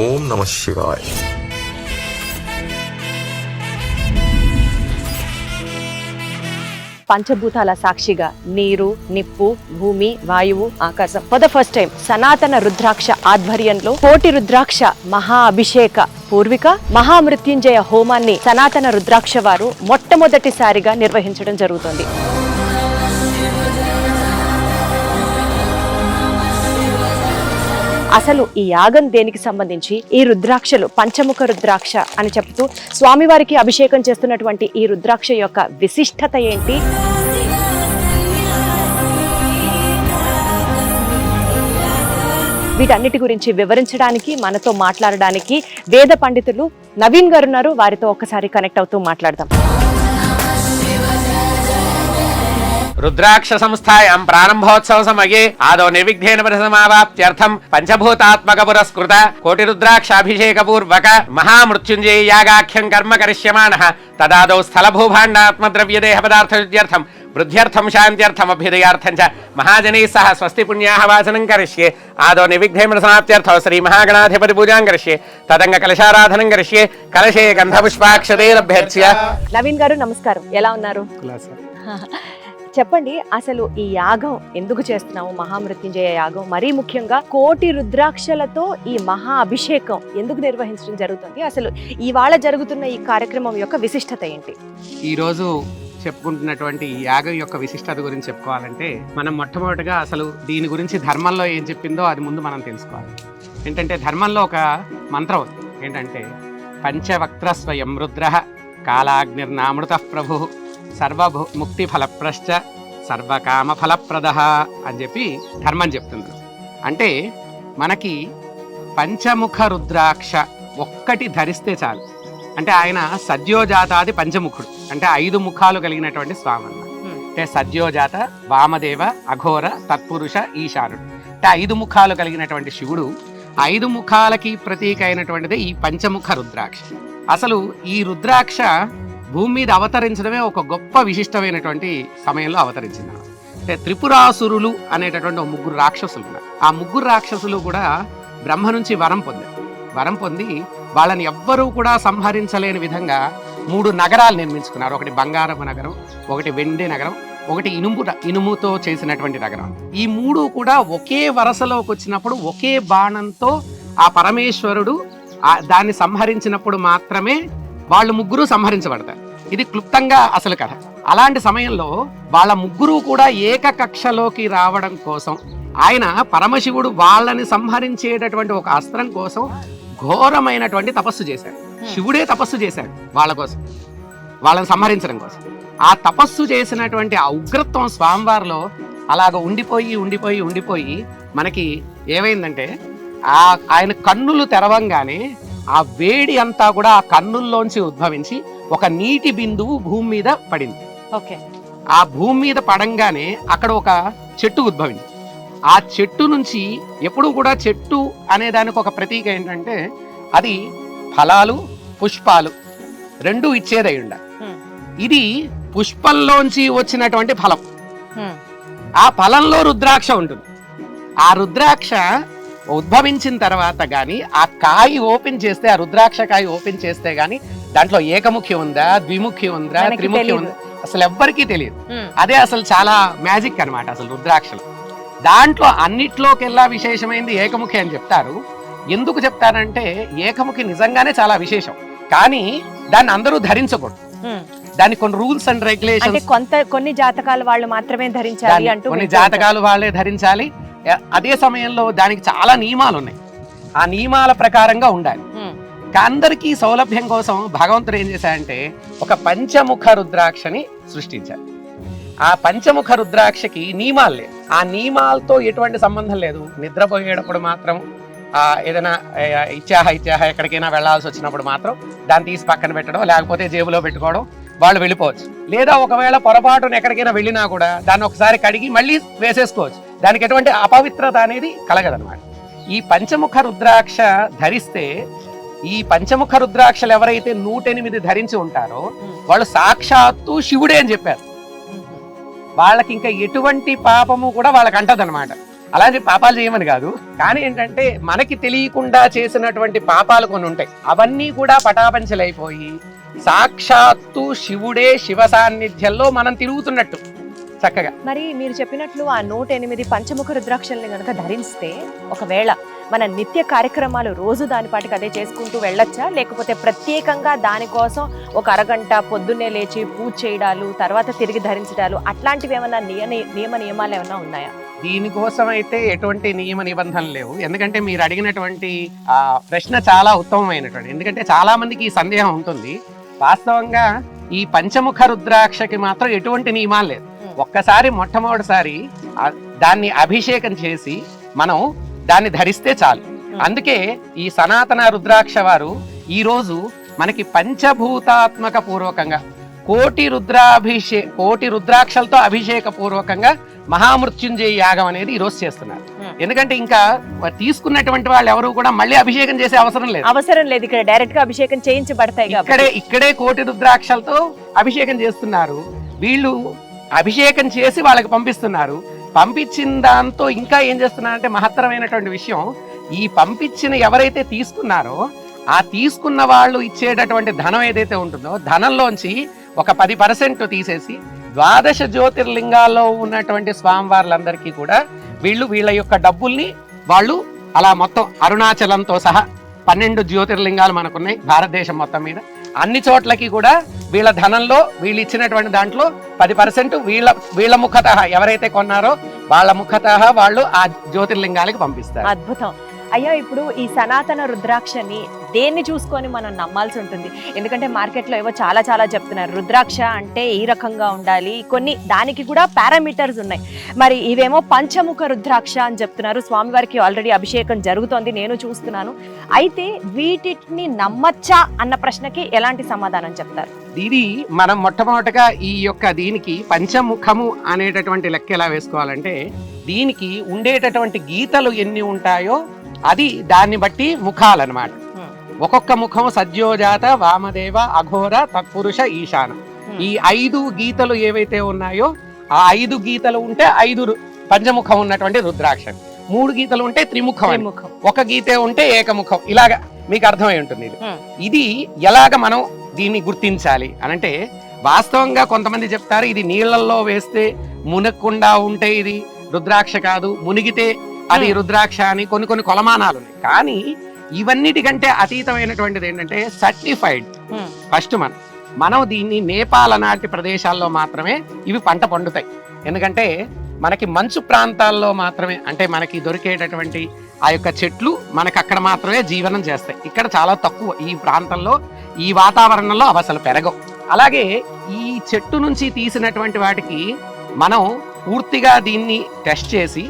ఓం నమః శివాయ. పంచభూతాల సాక్షిగా నీరు, నిప్పు, భూమి, వాయువు, ఆకాశం ఫర్ ద ఫస్ట్ టైం సనాతన రుద్రాక్ష ఆధ్వర్యంలో కోటి రుద్రాక్ష మహా అభిషేక పూర్విక మహామృత్యుంజయ హోమాన్ని సనాతన రుద్రాక్ష వారు మొట్టమొదటిసారిగా నిర్వహించడం జరుగుతుంది. అసలు ఈ యాగం దేనికి సంబంధించి, ఈ రుద్రాక్షలు పంచముఖ రుద్రాక్ష అని చెప్తూ స్వామివారికి అభిషేకం చేస్తున్నటువంటి ఈ రుద్రాక్ష యొక్క విశిష్టత ఏంటి, వీటన్నిటి గురించి వివరించడానికి మనతో మాట్లాడడానికి వేద పండితులు నవీన్ గారు ఉన్నారు. వారితో ఒక్కసారి కనెక్ట్ అవుతూ మాట్లాడదాం. రుద్రాక్ష సంస్థాయాం ప్రారంభోత్సవ సమయే ఆదో నిర్విఘ్నేన పరిసమావాప్త్యర్థం పంచభూతాత్మక పురస్కృత కోటి రుద్రాక్షాభిషేక పూర్వక మహామృత్యుంజయ యాగాఖ్యం కర్మ కరిష్యమాణః తదాదౌ స్థలభూభాండాత్మద్రవ్యదేహ పదార్థయుజ్యర్థం వృద్ధ్యర్థం శాంత్యర్థం అభ్యుదయార్థం చ మహాజనైః సహ స్వస్తి పుణ్యాః వాచనం కరిష్యే ఆదో నిర్విఘ్నేన సమాప్త్యర్థో శ్రీ మహాగణాధిపతి పూజాం కరిష్యే తదంగ కలశారాధనం కరిష్యే కలశే గంధపుష్పాక్షతైరభ్యర్చ్య. నవీన్ గారు నమస్కారం, ఎలా ఉన్నారు? చెప్పండి, అసలు ఈ యాగం ఎందుకు చేస్తున్నాము? మహామృత్యుంజయ యాగం, మరీ ముఖ్యంగా కోటి రుద్రాక్షలతో ఈ మహా అభిషేకం ఎందుకు నిర్వహించడం జరుగుతుంది? అసలు ఇవాళ జరుగుతున్న ఈ కార్యక్రమం యొక్క విశిష్టత ఏంటి? ఈ రోజు చెప్పుకుంటున్నటువంటి ఈ యాగం యొక్క విశిష్టత గురించి చెప్పుకోవాలంటే మనం మొట్టమొదటిగా అసలు దీని గురించి ధర్మంలో ఏం చెప్పిందో అది ముందు మనం తెలుసుకోవాలి. ఏంటంటే ధర్మంలో ఒక మంత్రం ఉంది, ఏంటంటే పంచవక్త్ర స్వయం రుద్రః కాలాగ్నిర్నామృత ప్రభు సర్వముక్తి ఫలప్రశ్చ సర్వకామ ఫలప్రదః అని చెప్పి ధర్మం చెప్తుంది. అంటే మనకి పంచముఖ రుద్రాక్ష ఒక్కటి ధరిస్తే చాలు. అంటే ఆయన సద్యోజాతాది పంచముఖుడు, అంటే 5 ముఖాలు కలిగినటువంటి స్వామి అన్నమాట. అంటే సద్యోజాత, వామదేవ, అఘోర, తత్పురుష, ఈశానుడు, అంటే 5 ముఖాలు కలిగినటువంటి శివుడు. 5 ముఖాలకి ప్రతీక అయినటువంటిది ఈ పంచముఖ రుద్రాక్ష. అసలు ఈ రుద్రాక్ష భూమి మీద అవతరించడమే ఒక గొప్ప విశిష్టమైనటువంటి సమయంలో అవతరించింది. అంటే త్రిపురాసురులు అనేటటువంటి 3 రాక్షసులు ఉన్నారు. ఆ 3 రాక్షసులు కూడా బ్రహ్మ నుంచి వరం పొందారు. వరం పొంది వాళ్ళని ఎవ్వరూ కూడా సంహరించలేని విధంగా 3 నగరాలు నిర్మించుకున్నారు. ఒకటి బంగారపు నగరం, ఒకటి వెండి నగరం, ఒకటి ఇనుముతో చేసినటువంటి నగరం. ఈ 3 కూడా ఒకే వరసలోకి వచ్చినప్పుడు ఒకే బాణంతో ఆ పరమేశ్వరుడు దాన్ని సంహరించినప్పుడు మాత్రమే వాళ్ళు 3 సంహరించబడతారు. ఇది క్లుప్తంగా అసలు కథ. అలాంటి సమయంలో వాళ్ళ 3 కూడా ఏకకక్షలోకి రావడం కోసం ఆయన పరమశివుడు వాళ్ళని సంహరించేటటువంటి ఒక అస్త్రం కోసం ఘోరమైనటువంటి తపస్సు చేశాడు. శివుడే తపస్సు చేశాడు వాళ్ళ కోసం, వాళ్ళని సంహరించడం కోసం. ఆ తపస్సు చేసినటువంటి ఆ ఉగ్రత్వం స్వామివారిలో అలాగ ఉండిపోయి మనకి ఏమైందంటే ఆయన కన్నులు తెరవంగానే ఆ వేడి అంతా కూడా ఆ కన్నుల్లోంచి ఉద్భవించి ఒక నీటి బిందువు భూమి మీద పడింది. ఓకే. ఆ భూమి మీద పడంగానే అక్కడ ఒక చెట్టు ఉద్భవించింది. ఆ చెట్టు నుంచి ఎప్పుడు కూడా చెట్టు అనే దానికి ఒక ప్రతీక ఏంటంటే అది ఫలాలు, పుష్పాలు 2 ఇచ్చేదై ఉండాలి. ఇది పుష్పంలోంచి వచ్చినటువంటి ఫలం. ఆ ఫలంలో రుద్రాక్ష ఉంటుంది. ఆ రుద్రాక్ష ఉద్భవించిన తర్వాత గాని ఆ కాయ ఓపెన్ చేస్తే, ఆ రుద్రాక్ష కాయ ఓపెన్ చేస్తే గాని దాంట్లో ఏకముఖి ఉందా, ద్విముఖి ఉందా, త్రిముఖి ఉందా అసలు ఎవ్వరికీ తెలియదు. అదే అసలు చాలా మ్యాజిక్ అన్నమాట అసలు రుద్రాక్షలు. దాంట్లో అన్నిట్లోకెల్లా విశేషమైంది ఏకముఖి అని చెప్తారు. ఎందుకు చెప్తారంటే ఏకముఖి నిజంగానే చాలా విశేషం, కానీ దాన్ని అందరూ ధరించకూడదు. దానికి కొన్ని రూల్స్ అండ్ రెగ్యులేషన్స్, కొన్ని జాతకాల వాళ్ళు మాత్రమే ధరించాలి అంటూ, కొన్ని జాతకాలు వాళ్ళే ధరించాలి. అదే సమయంలో దానికి చాలా నియమాలు ఉన్నాయి. ఆ నియమాల ప్రకారంగా ఉండాలి. అందరికీ సౌలభ్యం కోసం భగవంతుడు ఏం చేశాడంటే ఒక పంచముఖ రుద్రాక్షని సృష్టించారు. ఆ పంచముఖ రుద్రాక్షకి నియమాలు లేవు. ఆ నియమాలతో ఎటువంటి సంబంధం లేదు. నిద్రపోయేటప్పుడు మాత్రం ఏదైనా ఇచ్చాహ ఎక్కడికైనా వెళ్లాల్సి వచ్చినప్పుడు మాత్రం దాన్ని తీసి పక్కన పెట్టడం, లేకపోతే జేబులో పెట్టుకోవడం, వాళ్ళు వెళ్ళిపోవచ్చు. లేదా ఒకవేళ పొరపాటున ఎక్కడికైనా వెళ్ళినా కూడా దాన్ని ఒకసారి కడిగి మళ్ళీ వేసేసుకోవచ్చు. దానికి ఎటువంటి అపవిత్రత అనేది కలగదనమాట. ఈ పంచముఖ రుద్రాక్ష ధరిస్తే, ఈ పంచముఖ రుద్రాక్షలు ఎవరైతే 108 ధరించి ఉంటారో వాళ్ళు సాక్షాత్తు శివుడే అని చెప్పారు. వాళ్ళకి ఇంకా ఎటువంటి పాపము కూడా వాళ్ళకి అంటదనమాట. అలాంటి పాపాలు చేయమని కాదు, కానీ ఏంటంటే మనకి తెలియకుండా చేసినటువంటి పాపాలు కొన్ని ఉంటాయి. అవన్నీ కూడా పటాపంచలైపోయి సాక్షాత్తు శివుడే శివ సాన్నిధ్యంలో మనం తిరుగుతున్నట్టు చక్కగా. మరి మీరు చెప్పినట్లు ఆ 108 పంచముఖ రుద్రాక్షల్ని గనక ధరిస్తే ఒకవేళ మన నిత్య కార్యక్రమాలు రోజు దాని పాటికి అదే చేసుకుంటూ వెళ్ళొచ్చా, లేకపోతే ప్రత్యేకంగా దానికోసం ఒక అరగంట పొద్దున్నే లేచి పూజ చేయడాలు తర్వాత తిరిగి ధరించడాలు అట్లాంటివి ఏమైనా నియమాలు ఏమైనా ఉన్నాయా? దీనికోసం అయితే ఎటువంటి నియమ నిబంధనలు లేవు. ఎందుకంటే మీరు అడిగినటువంటి ప్రశ్న చాలా ఉత్తమమైనటువంటి, ఎందుకంటే చాలా మందికి ఈ సందేహం ఉంటుంది. వాస్తవంగా ఈ పంచముఖ రుద్రాక్షకి మాత్రం ఎటువంటి నియమాలు లేదు. ఒక్కసారి మొట్టమొదటిసారి దాన్ని అభిషేకం చేసి మనం దాన్ని ధరిస్తే చాలు. అందుకే ఈ సనాతన రుద్రాక్ష వారు ఈ రోజు మనకి పంచభూతాత్మక పూర్వకంగా కోటి రుద్రాక్షలతో అభిషేక పూర్వకంగా మహామృత్యుంజయ యాగం అనేది ఈ రోజు చేస్తున్నారు. ఎందుకంటే ఇంకా తీసుకున్నటువంటి వాళ్ళు ఎవరు కూడా మళ్ళీ అభిషేకం చేసే అవసరం లేదు. ఇక్కడ డైరెక్ట్ గా అభిషేకం చేయించబడతాయి. ఇక్కడే కోటి రుద్రాక్షలతో అభిషేకం చేస్తున్నారు. వీళ్ళు అభిషేకం చేసి వాళ్ళకి పంపిస్తున్నారు. పంపించిన దాంతో ఇంకా ఏం చేస్తున్నారంటే మహత్తరమైనటువంటి విషయం, ఈ పంపించిన ఎవరైతే తీసుకున్నారో ఆ తీసుకున్న వాళ్ళు ఇచ్చేటటువంటి ధనం ఏదైతే ఉంటుందో ధనంలోంచి ఒక 10% తీసేసి 12 జ్యోతిర్లింగాల్లో ఉన్నటువంటి స్వామివార్లందరికీ కూడా వీళ్ళ యొక్క డబ్బుల్ని వాళ్ళు అలా మొత్తం అరుణాచలంతో సహా 12 జ్యోతిర్లింగాలు మనకున్నాయి భారతదేశం మొత్తం మీద. అన్ని చోట్లకి కూడా వీళ్ళ ధనంలో వీళ్ళు ఇచ్చినటువంటి దాంట్లో 10% వీళ్ళ ముఖత ఎవరైతే కొన్నారో వాళ్ళ ముఖత వాళ్ళు ఆ జ్యోతిర్లింగాలకి పంపిస్తారు. అద్భుతం. అయ్యా, ఇప్పుడు ఈ సనాతన రుద్రాక్షని దేన్ని చూసుకొని మనం నమ్మాల్సి ఉంటుంది? ఎందుకంటే మార్కెట్లో ఏవో చాలా చెప్తున్నారు. రుద్రాక్ష అంటే ఈ రకంగా ఉండాలి, కొన్ని దానికి కూడా పారామీటర్స్ ఉన్నాయి. మరి ఇవేమో పంచముఖ రుద్రాక్ష అని చెప్తున్నారు. స్వామివారికి ఆల్రెడీ అభిషేకం జరుగుతోంది, నేను చూస్తున్నాను. అయితే వీటిని నమ్మచ్చా అన్న ప్రశ్నకి ఎలాంటి సమాధానం చెప్తారు? ఇది మనం మొట్టమొదటిగా ఈ యొక్క దీనికి పంచముఖము అనేటటువంటి లెక్క ఎలా వేసుకోవాలంటే, దీనికి ఉండేటటువంటి గీతలు ఎన్ని ఉంటాయో అది దాన్ని బట్టి ముఖాలన్నమాట. ఒక్కొక్క ముఖం సద్యోజాత, వామదేవ, అఘోర, తత్పురుష, ఈశాన. ఈ 5 గీతలు ఏవైతే ఉన్నాయో ఆ 5 గీతలు ఉంటే 5 పంచముఖం ఉన్నటువంటి రుద్రాక్ష. 3 గీతలు ఉంటే త్రిముఖం, ఒక గీతే ఉంటే ఏకముఖం. ఇలాగా మీకు అర్థమై ఉంటుంది. ఇది ఎలాగ మనం దీన్ని గుర్తించాలి అనంటే, వాస్తవంగా కొంతమంది చెప్తారు ఇది నీళ్లలో వేస్తే మునక్కుండా ఉంటే ఇది రుద్రాక్ష కాదు, మునిగితే అది రుద్రాక్ష అని కొన్ని కొలమానాలు ఉన్నాయి. కానీ ఇవన్నిటికంటే అతీతమైనటువంటిది ఏంటంటే సర్టిఫైడ్. ఫస్ట్ మనం దీన్ని నేపాల్ నాటి ప్రదేశాల్లో మాత్రమే ఇవి పంట పండుతాయి. ఎందుకంటే మనకి మంచు ప్రాంతాల్లో మాత్రమే, అంటే మనకి దొరికేటటువంటి ఆ యొక్క చెట్లు మనకి అక్కడ మాత్రమే జీవనం చేస్తాయి. ఇక్కడ చాలా తక్కువ, ఈ ప్రాంతంలో ఈ వాతావరణంలో అవి అసలు పెరగవు. అలాగే ఈ చెట్టు నుంచి తీసినటువంటి వాటికి మనం పూర్తిగా దీన్ని టెస్ట్ చేసి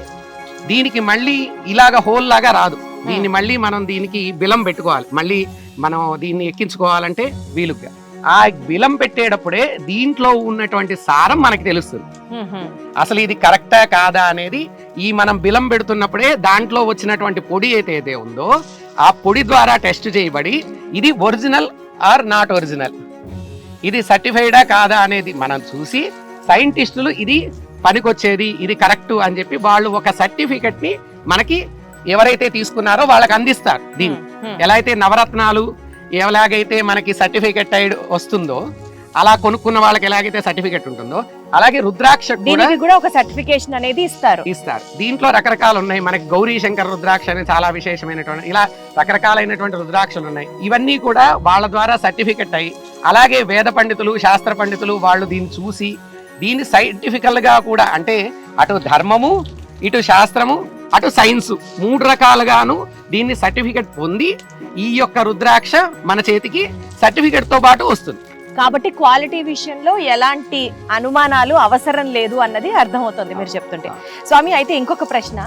దీనికి మళ్ళీ ఇలాగ హోల్ లాగా రాదు. దీన్ని మళ్ళీ మనం దీనికి బిలం పెట్టుకోవాలి. మళ్ళీ మనం దీన్ని ఎక్కించుకోవాలంటే వీలుగా ఆ బిలం పెట్టేటప్పుడే దీంట్లో ఉన్నటువంటి సారం మనకి తెలుస్తుంది. అసలు ఇది కరెక్టా కాదా అనేది ఈ మనం బిలం పెడుతున్నప్పుడే దాంట్లో వచ్చినటువంటి పొడి ఏదైతే ఉందో ఆ పొడి ద్వారా టెస్ట్ చేయబడి ఇది ఒరిజినల్ ఆర్ నాట్ ఒరిజినల్, ఇది సర్టిఫైడా కాదా అనేది మనం చూసి సైంటిస్టులు ఇది పనికొచ్చేది, ఇది కరెక్ట్ అని చెప్పి వాళ్ళు ఒక సర్టిఫికెట్ ని మనకి ఎవరైతే తీసుకున్నారో వాళ్ళకి అందిస్తారు. దీన్ని ఎలా అయితే నవరత్నాలు ఎలాగైతే మనకి సర్టిఫికెట్ వస్తుందో అలా కొనుక్కున్న వాళ్ళకి ఎలాగైతే సర్టిఫికెట్ ఉంటుందో అలాగే రుద్రాక్ష కూడా ఒక సర్టిఫికేషన్ అనేది ఇస్తారు. దీంట్లో రకరకాలు ఉన్నాయి. మనకి గౌరీ శంకర్ రుద్రాక్ష అని చాలా విశేషమైనటువంటి ఇలా రకరకాలైనటువంటి రుద్రాక్షలు ఉన్నాయి. ఇవన్నీ కూడా వాళ్ళ ద్వారా సర్టిఫికెట్ అయ్యి, అలాగే వేద పండితులు, శాస్త్ర పండితులు వాళ్ళు దీన్ని చూసి దీన్ని సైంటిఫికల్ గా కూడా, అంటే అటు ధర్మము, ఇటు శాస్త్రము, అటు సైన్స్ 3 రకాలుగాను దీన్ని సర్టిఫికెట్ పొంది ఈ యొక్క రుద్రాక్ష మన చేతికి సర్టిఫికెట్ తో పాటు వస్తుంది. కాబట్టి క్వాలిటీ విషయంలో ఎలాంటి అనుమానాలు అవసరం లేదు అన్నది అర్థమవుతుంది మీరు చెప్తుంటే. స్వామి, అయితే ఇంకొక ప్రశ్న,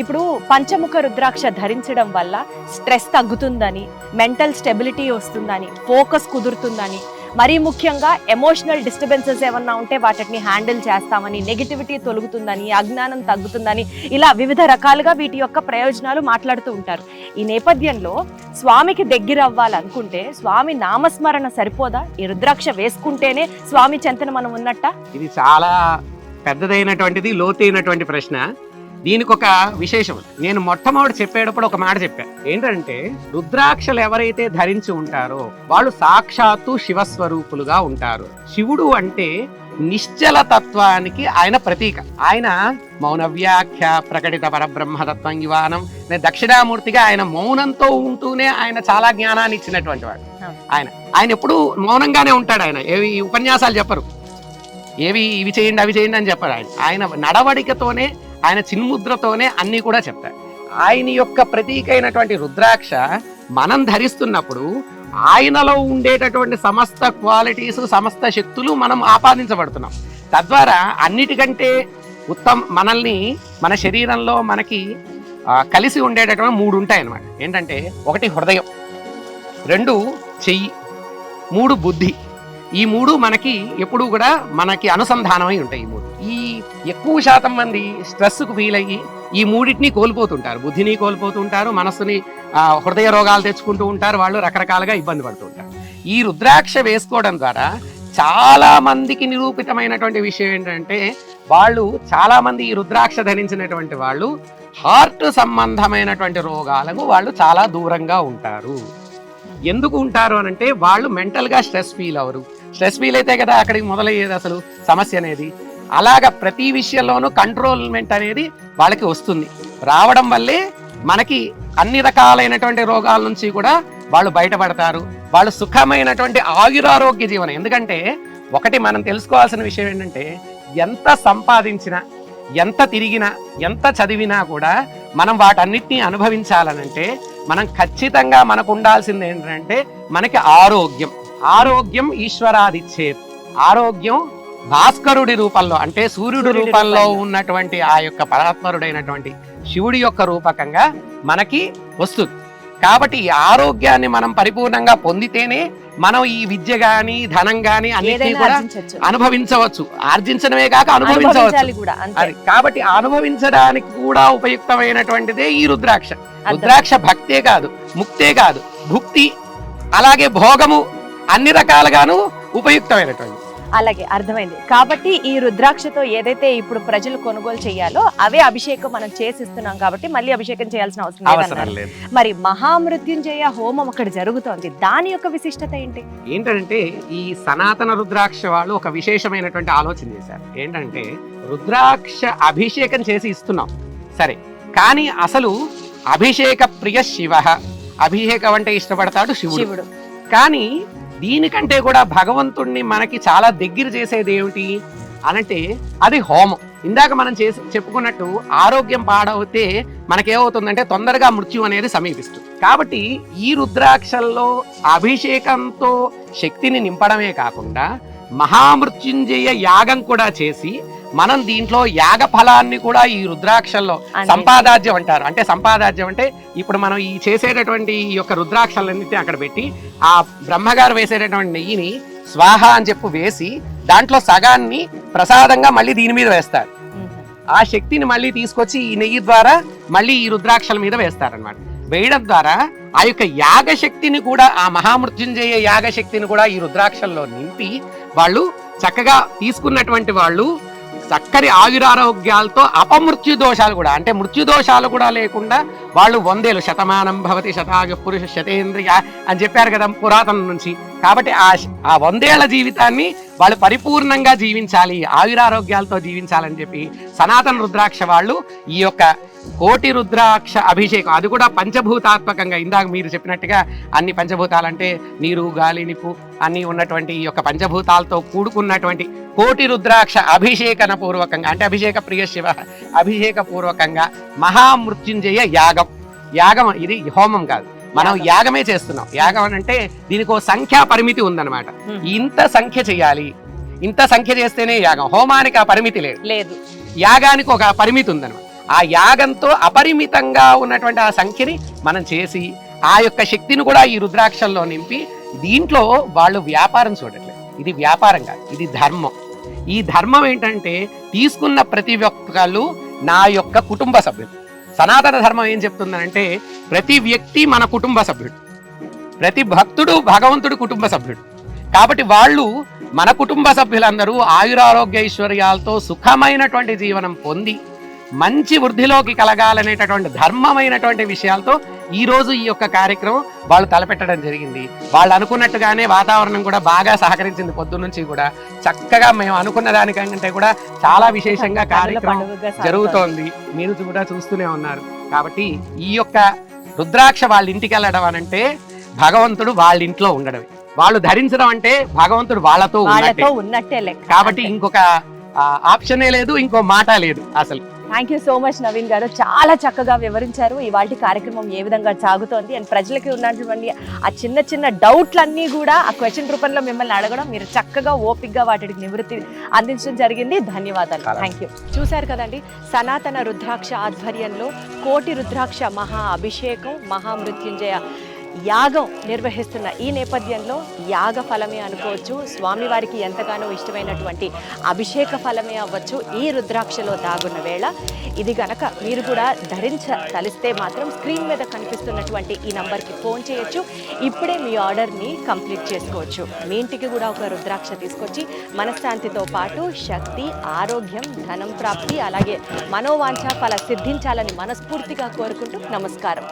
ఇప్పుడు పంచముఖ రుద్రాక్ష ధరించడం వల్ల స్ట్రెస్ తగ్గుతుందని, మెంటల్ స్టెబిలిటీ వస్తుందని, ఫోకస్ కుదురుతుందని, మరీ ముఖ్యంగా ఎమోషనల్ డిస్టర్బెన్సెస్ ఏమన్నా ఉంటే వాటిని హ్యాండిల్ చేస్తామని, నెగిటివిటీ తొలగుతుందని, అజ్ఞానం తగ్గుతుందని, ఇలా వివిధ రకాలుగా వీటి యొక్క ప్రయోజనాలు మాట్లాడుతూ ఉంటారు. ఈ నేపథ్యంలో స్వామికి దగ్గర అవ్వాలనుకుంటే స్వామి నామస్మరణ సరిపోదా? ఈ రుద్రాక్ష వేసుకుంటేనే స్వామి చెంతన మనం ఉన్నట్ట? ఇది చాలా పెద్దదైనటువంటిది, లోతైనటువంటి ప్రశ్న. దీనికి ఒక విశేషం. నేను మొట్టమొదటి చెప్పేటప్పుడు ఒక మాట చెప్పాను. ఏంటంటే రుద్రాక్షలు ఎవరైతే ధరించి ఉంటారో వాళ్ళు సాక్షాత్తు శివస్వరూపులుగా ఉంటారు. శివుడు అంటే నిశ్చల తత్వానికి ఆయన ప్రతీక. ఆయన మౌన వ్యాఖ్య ప్రకటిత పరబ్రహ్మతత్వం యువానం. దక్షిణామూర్తిగా ఆయన మౌనంతో ఉంటూనే ఆయన చాలా జ్ఞానాన్ని ఇచ్చినటువంటి వాడు. ఆయన ఎప్పుడు మౌనంగానే ఉంటాడు. ఆయన ఏవి ఉపన్యాసాలు చెప్పరు, ఏవి ఇవి చేయండి అవి చేయండి అని చెప్పారు. ఆయన నడవడికతోనే, ఆయన చిన్ముద్రతోనే అన్ని కూడా చెప్తారు. ఆయన యొక్క ప్రతీక అయినటువంటి రుద్రాక్ష మనం ధరిస్తున్నప్పుడు ఆయనలో ఉండేటటువంటి సమస్త క్వాలిటీస్, సమస్త శక్తులు మనం ఆపాదించబడుతున్నాం. తద్వారా అన్నిటికంటే మనల్ని మన శరీరంలో మనకి కలిసి ఉండేటటువంటి 3 ఉంటాయి అన్నమాట. ఏంటంటే 1 హృదయం, 2 చెయ్యి, 3 బుద్ధి. ఈ 3 మనకి ఎప్పుడు కూడా మనకి అనుసంధానమై ఉంటాయి. ఈ ఎక్కువ శాతం మంది స్ట్రెస్కు ఫీల్ అయ్యి ఈ 3టిని కోల్పోతుంటారు. బుద్ధిని కోల్పోతుంటారు, మనస్సుని హృదయ రోగాలు తెచ్చుకుంటూ ఉంటారు, వాళ్ళు రకరకాలుగా ఇబ్బంది పడుతూ ఉంటారు. ఈ రుద్రాక్ష వేసుకోవడం ద్వారా చాలా మందికి నిరూపితమైనటువంటి విషయం ఏంటంటే వాళ్ళు చాలా మంది ఈ రుద్రాక్ష ధరించినటువంటి వాళ్ళు హార్ట్ సంబంధమైనటువంటి రోగాలకు వాళ్ళు చాలా దూరంగా ఉంటారు. ఎందుకు ఉంటారు అని అంటే వాళ్ళు మెంటల్గా stress feel hour. Stress feel అయితే కదా అక్కడికి మొదలయ్యేది అసలు సమస్య అనేది. అలాగా ప్రతి విషయంలోనూ కంట్రోల్మెంట్ అనేది వాళ్ళకి వస్తుంది. రావడం వల్లే మనకి అన్ని రకాలైనటువంటి రోగాల నుంచి కూడా వాళ్ళు బయటపడతారు. వాళ్ళు సుఖమైనటువంటి ఆయురారోగ్య జీవనం. ఎందుకంటే ఒకటి మనం తెలుసుకోవాల్సిన విషయం ఏంటంటే ఎంత సంపాదించినా, ఎంత తిరిగినా, ఎంత చదివినా కూడా మనం వాటన్నిటినీ అనుభవించాలనంటే మనం ఖచ్చితంగా మనకు ఉండాల్సింది ఏంటంటే మనకి ఆరోగ్యం. ఆరోగ్యం ఈశ్వరాదిచ్చేది. ఆరోగ్యం భాస్కరుడి రూపంలో అంటే సూర్యుడి రూపంలో ఉన్నటువంటి ఆ యొక్క పరాత్పరుడైనటువంటి శివుడి యొక్క రూపకంగా మనకి వస్తుంది. కాబట్టి ఈ ఆరోగ్యాన్ని మనం పరిపూర్ణంగా పొందితేనే మనం ఈ విద్య గాని ధనం గాని అన్నిటినీ కూడా అనుభవించవచ్చు. ఆర్జించడమే కాక అనుభవించవచ్చు. కాబట్టి అనుభవించడానికి కూడా ఉపయుక్తమైనటువంటిదే ఈ రుద్రాక్ష. రుద్రాక్ష భక్తే కాదు, ముక్తే కాదు, భుక్తి అలాగే భోగము అన్ని రకాలుగాను ఉపయుక్తమైనటువంటి. అలాగే అర్థమైంది. కాబట్టి ఈ రుద్రాక్షతో ఏదైతే ఇప్పుడు ప్రజలు కొనుగోలు చేయాలో అవే అభిషేకం మనం చేసిస్తున్నాం కాబట్టి మళ్ళీ అభిషేకం చేయాల్సిన అవసరం లేదు. మరి మహామృత్యుంజయ హోమం అక్కడ జరుగుతోంది, దాని యొక్క విశిష్టత ఏంటి? ఏంటంటే ఈ సనాతన రుద్రాక్ష వాళ్ళు ఒక విశేషమైనటువంటి ఆలోచన చేశారు. ఏంటంటే రుద్రాక్ష అభిషేకం చేసి ఇస్తున్నాం సరే, కానీ అసలు అభిషేక ప్రియ శివ. అభిషేకం అంటే ఇష్టపడతాడు శివుడు. కానీ దీనికంటే కూడా భగవంతుణ్ణి మనకి చాలా దగ్గర చేసేది ఏమిటి అనంటే అది హోమం. ఇందాక మనం చెప్పుకున్నట్టు ఆరోగ్యం పాడవుతే మనకేమవుతుందంటే తొందరగా మృత్యు అనేది సమీపిస్తుంది. కాబట్టి ఈ రుద్రాక్షల్లో అభిషేకంతో శక్తిని నింపడమే కాకుండా మహామృత్యుంజయ యాగం కూడా చేసి మనం దీంట్లో యాగ ఫలాన్ని కూడా ఈ రుద్రాక్షల్లో సంపాదాజ్యం అంటారు. అంటే సంపాదాజ్యం అంటే ఇప్పుడు మనం ఈ చేసేటటువంటి ఈ యొక్క రుద్రాక్షలన్నిటిని అక్కడ పెట్టి ఆ బ్రహ్మగారు వేసేటటువంటి నెయ్యిని స్వాహ అని చెప్పి వేసి దాంట్లో సగాన్ని ప్రసాదంగా మళ్ళీ దీని మీద వేస్తారు. ఆ శక్తిని మళ్ళీ తీసుకొచ్చి ఈ నెయ్యి ద్వారా మళ్ళీ ఈ రుద్రాక్షల మీద వేస్తారనమాట. వేయడం ద్వారా ఆ యొక్క యాగశక్తిని కూడా, ఆ మహామృత్యుంజయ యాగశక్తిని కూడా ఈ రుద్రాక్షల్లో నింపి వాళ్ళు చక్కగా తీసుకున్నటువంటి వాళ్ళు చక్కని ఆయురారోగ్యాలతో అపమృత్యు దోషాలు కూడా, అంటే మృత్యు దోషాలు కూడా లేకుండా వాళ్ళు 100 ఏళ్ళు, శతమానం భవతి శతాయు పురుష శతేంద్రియ అని చెప్పారు కదా పురాతనం నుంచి. కాబట్టి ఆ 100 ఏళ్ల జీవితాన్ని వాళ్ళు పరిపూర్ణంగా జీవించాలి, ఆయురారోగ్యాలతో జీవించాలని చెప్పి సనాతన రుద్రాక్ష వాళ్ళు ఈ యొక్క కోటి రుద్రాక్ష అభిషేకం, అది కూడా పంచభూతాత్మకంగా, ఇందాక మీరు చెప్పినట్టుగా అన్ని పంచభూతాలంటే నీరు గాలి నిప్పు అన్ని ఉన్నటువంటి ఈ యొక్క పంచభూతాలతో కూడుకున్నటువంటి కోటి రుద్రాక్ష అభిషేకన పూర్వకంగా, అంటే అభిషేక ప్రియ శివ అభిషేక పూర్వకంగా మహామృత్యుంజయ యాగం. యాగం ఇది హోమం కాదు, మనం యాగమే చేస్తున్నాం. యాగం అంటే దీనికి ఒక సంఖ్యా పరిమితి ఉందన్నమాట. ఇంత సంఖ్య చేయాలి, ఇంత సంఖ్య చేస్తేనే యాగం. హోమానికి ఆ పరిమితి లేదు, యాగానికి ఒక పరిమితి ఉందన్నమాట. ఆ యాగంతో అపరిమితంగా ఉన్నటువంటి ఆ సంఖ్యని మనం చేసి ఆ యొక్క శక్తిని కూడా ఈ రుద్రాక్షల్లో నింపి దీంట్లో వాళ్ళు వ్యాపారం చూడట్లేదు. ఇది వ్యాపారం కాదు, ఇది ధర్మం. ఈ ధర్మం ఏంటంటే తీసుకున్న ప్రతి ఒక్కళ్ళు నా యొక్క కుటుంబ సభ్యులు. సనాతన ధర్మం ఏం చెప్తుందంటే ప్రతి వ్యక్తి మన కుటుంబ సభ్యుడు, ప్రతి భక్తుడు భగవంతుడు కుటుంబ సభ్యుడు. కాబట్టి వాళ్ళు మన కుటుంబ సభ్యులందరూ ఆయురారోగ్య ఐశ్వర్యాలతో సుఖమైనటువంటి జీవనం పొంది మంచి వృద్ధిలోకి కలగాలనేటటువంటి ధర్మమైనటువంటి విషయాలతో ఈ రోజు ఈ యొక్క కార్యక్రమం వాళ్ళు తలపెట్టడం జరిగింది. వాళ్ళు అనుకున్నట్టుగానే వాతావరణం కూడా బాగా సహకరించింది. పొద్దున్నుంచి కూడా చక్కగా మేము అనుకున్న దానికంటే కూడా చాలా విశేషంగా కార్యక్రమం జరుగుతోంది. మీరు కూడా చూస్తూనే ఉన్నారు. కాబట్టి ఈ యొక్క రుద్రాక్ష వాళ్ళ ఇంటికి వెళ్ళడం అనంటే భగవంతుడు వాళ్ళ ఇంట్లో ఉండడమే, వాళ్ళు ధరించడం అంటే భగవంతుడు వాళ్ళతో ఉన్నట్టే లెక్క. కాబట్టి ఇంకొక ఆప్షనే లేదు, ఇంకో మాట లేదు అసలు. Thank you so much Naveen గారు, చాలా చక్కగా వివరించారు ఇవాళ కార్యక్రమం ఏ విధంగా సాగుతోంది అండ్ ప్రజలకి ఉన్నటువంటి ఆ చిన్న చిన్న డౌట్లన్నీ కూడా ఆ క్వశ్చన్ రూపంలో మిమ్మల్ని అడగడం, మీరు చక్కగా ఓపిక్గా వాటికి నివృత్తి అందించడం జరిగింది. ధన్యవాదాలు. Thank you. చూశారు కదండి, సనాతన రుద్రాక్ష ఆధ్వర్యంలో కోటి రుద్రాక్ష మహా అభిషేకం, మహామృత్యుంజయ యాగం నిర్వహిస్తున్న ఈ నేపథ్యంలో యాగ ఫలమే అనుకోవచ్చు, స్వామివారికి ఎంతగానో ఇష్టమైనటువంటి అభిషేక ఫలమే అవ్వచ్చు ఈ రుద్రాక్షలో దాగున్న వేళ. ఇది గనక మీరు కూడా తలిస్తే మాత్రం స్క్రీన్ మీద కనిపిస్తున్నటువంటి ఈ నంబర్కి ఫోన్ చేయొచ్చు. ఇప్పుడే మీ ఆర్డర్ని కంప్లీట్ చేసుకోవచ్చు. మీ ఇంటికి కూడా ఒక రుద్రాక్ష తీసుకొచ్చి మనశ్శాంతితో పాటు శక్తి, ఆరోగ్యం, ధనం ప్రాప్తి, అలాగే మనోవాంఛ ఫల సిద్ధించాలని మనస్ఫూర్తిగా కోరుకుంటూ నమస్కారం.